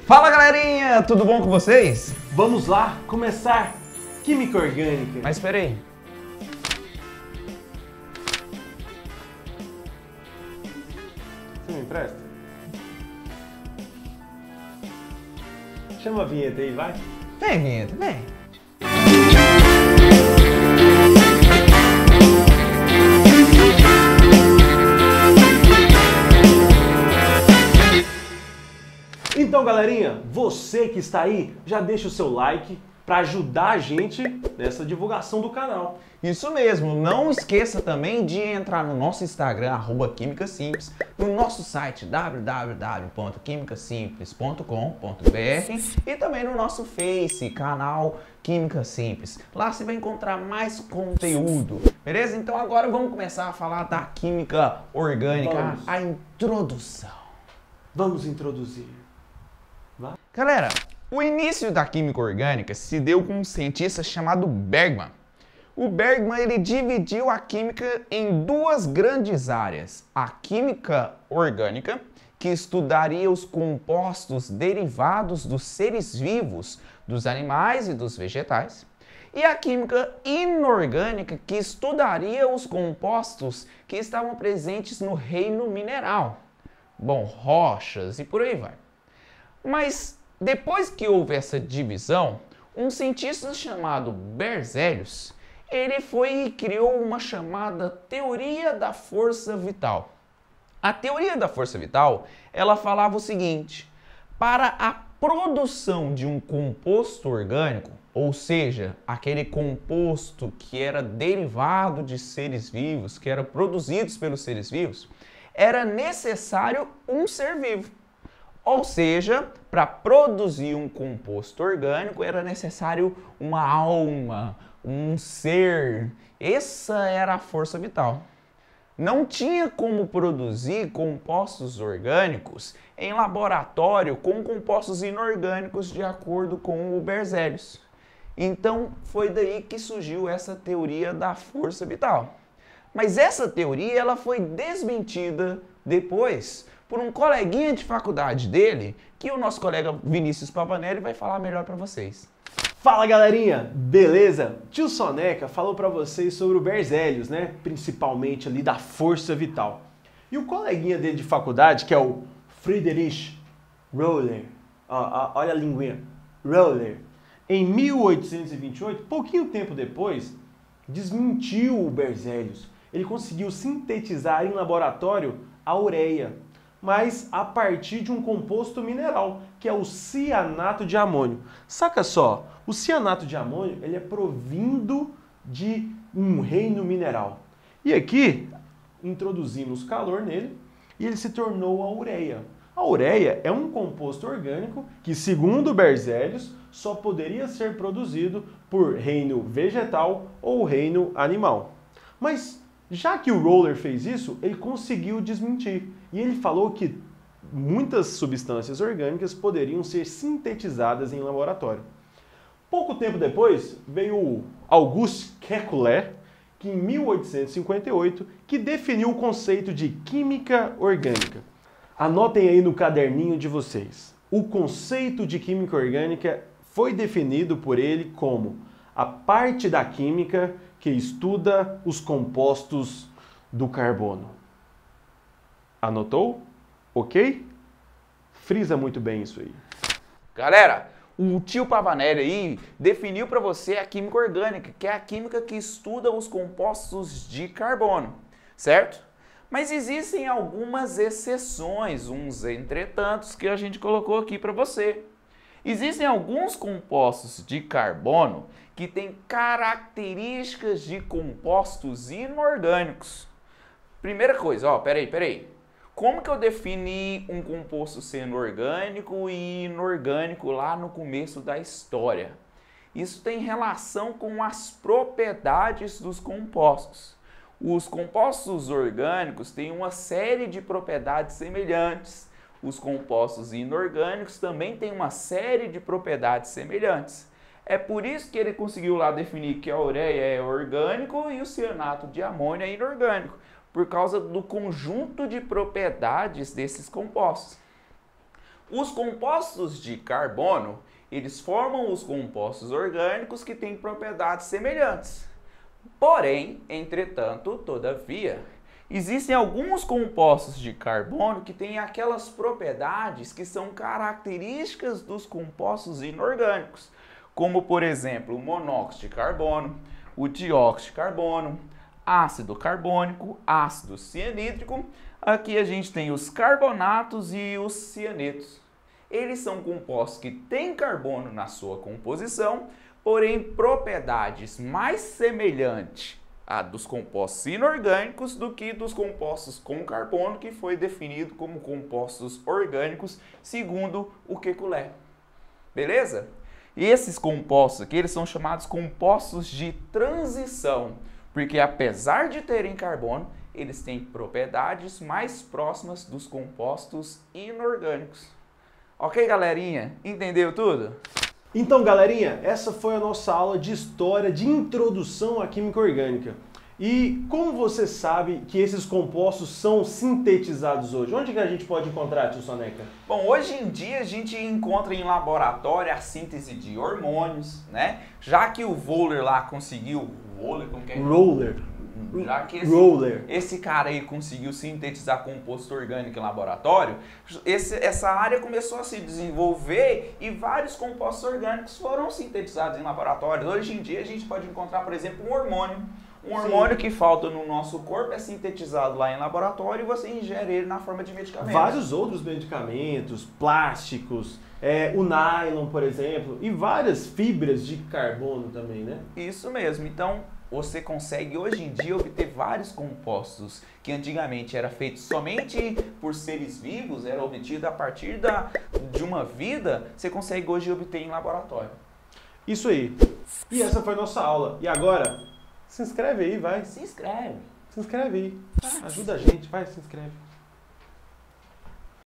Fala galerinha, tudo bom com vocês? Vamos lá começar Química Orgânica. Mas espera aí. Você me empresta? Chama a vinheta aí, vai. Vem, vinheta, vem. Então, galerinha, você que está aí, já deixa o seu like para ajudar a gente nessa divulgação do canal. Isso mesmo, não esqueça também de entrar no nosso Instagram, @químicasimples, no nosso site www.quimicasimples.com.br e também no nosso Face, canal Química Simples. Lá você vai encontrar mais conteúdo, beleza? Então agora vamos começar a falar da química orgânica, a introdução. Vamos introduzir. Vai. Galera, o início da química orgânica se deu com um cientista chamado Bergman. O Bergman ele dividiu a química em duas grandes áreas. A química orgânica, que estudaria os compostos derivados dos seres vivos, dos animais e dos vegetais. E a química inorgânica, que estudaria os compostos que estavam presentes no reino mineral. Bom, rochas e por aí vai. Mas depois que houve essa divisão, um cientista chamado Berzelius, ele foi e criou uma chamada teoria da força vital. A teoria da força vital, ela falava o seguinte: para a produção de um composto orgânico, ou seja, aquele composto que era derivado de seres vivos, que era produzido pelos seres vivos, era necessário um ser vivo. Ou seja, para produzir um composto orgânico era necessário uma alma, um ser. Essa era a força vital. Não tinha como produzir compostos orgânicos em laboratório com compostos inorgânicos, de acordo com o Berzelius. Então foi daí que surgiu essa teoria da força vital. Mas essa teoria ela foi desmentida depois por um coleguinha de faculdade dele, que o nosso colega Vinícius Pavanelli vai falar melhor para vocês. Fala galerinha, beleza? Tio Soneca falou para vocês sobre o Berzelius, né? Principalmente ali da força vital. E o coleguinha dele de faculdade, que é o Friedrich Roller, olha a linguinha, Roller, em 1828, pouquinho tempo depois, desmentiu o Berzelius. Ele conseguiu sintetizar em laboratório a ureia, mas a partir de um composto mineral, que é o cianato de amônio. Saca só, o cianato de amônio ele é provindo de um reino mineral. E aqui introduzimos calor nele e ele se tornou a ureia. A ureia é um composto orgânico que, segundo Berzelius, só poderia ser produzido por reino vegetal ou reino animal. Mas já que o Roller fez isso, ele conseguiu desmentir. E ele falou que muitas substâncias orgânicas poderiam ser sintetizadas em laboratório. Pouco tempo depois, veio o Auguste Kekulé, que em 1858, que definiu o conceito de química orgânica. Anotem aí no caderninho de vocês. O conceito de química orgânica foi definido por ele como a parte da química que estuda os compostos do carbono. Anotou? Ok? Frisa muito bem isso aí. Galera, o tio Pavanelli aí definiu para você a química orgânica, que é a química que estuda os compostos de carbono, certo? Mas existem algumas exceções, uns entretantos, que a gente colocou aqui para você. Existem alguns compostos de carbono que têm características de compostos inorgânicos. Primeira coisa, ó, peraí. Como que eu defini um composto sendo orgânico e inorgânico lá no começo da história? Isso tem relação com as propriedades dos compostos. Os compostos orgânicos têm uma série de propriedades semelhantes. Os compostos inorgânicos também têm uma série de propriedades semelhantes. É por isso que ele conseguiu lá definir que a ureia é orgânico e o cianato de amônio é inorgânico, por causa do conjunto de propriedades desses compostos. Os compostos de carbono, eles formam os compostos orgânicos que têm propriedades semelhantes. Porém, entretanto, todavia, existem alguns compostos de carbono que têm aquelas propriedades que são características dos compostos inorgânicos, como, por exemplo, o monóxido de carbono, o dióxido de carbono, ácido carbônico, ácido cianídrico. Aqui a gente tem os carbonatos e os cianetos. Eles são compostos que têm carbono na sua composição, porém propriedades mais semelhantes a dos compostos inorgânicos do que dos compostos com carbono, que foi definido como compostos orgânicos segundo o Kekulé. Beleza? E esses compostos aqui, eles são chamados compostos de transição, porque apesar de terem carbono, eles têm propriedades mais próximas dos compostos inorgânicos. Ok, galerinha? Entendeu tudo? Então, galerinha, essa foi a nossa aula de história de introdução à química orgânica. E como você sabe que esses compostos são sintetizados hoje? Onde que a gente pode encontrar, tio Soneca? Bom, hoje em dia a gente encontra em laboratório a síntese de hormônios, né? Já que o Wöhler lá conseguiu... Roller. Já que Roller. esse cara aí conseguiu sintetizar composto orgânico em laboratório, essa área começou a se desenvolver e vários compostos orgânicos foram sintetizados em laboratório. Hoje em dia a gente pode encontrar, por exemplo, um hormônio. Um hormônio que falta no nosso corpo é sintetizado lá em laboratório e você ingere ele na forma de medicamento. Vários outros medicamentos, plásticos, o nylon, por exemplo, e várias fibras de carbono também, né? Isso mesmo. Então, você consegue hoje em dia obter vários compostos que antigamente era feito somente por seres vivos, era obtido a partir de uma vida, você consegue hoje obter em laboratório. Isso aí. E essa foi a nossa aula. E agora, se inscreve aí, vai. Se inscreve. Se inscreve aí. Ajuda a gente, vai, se inscreve.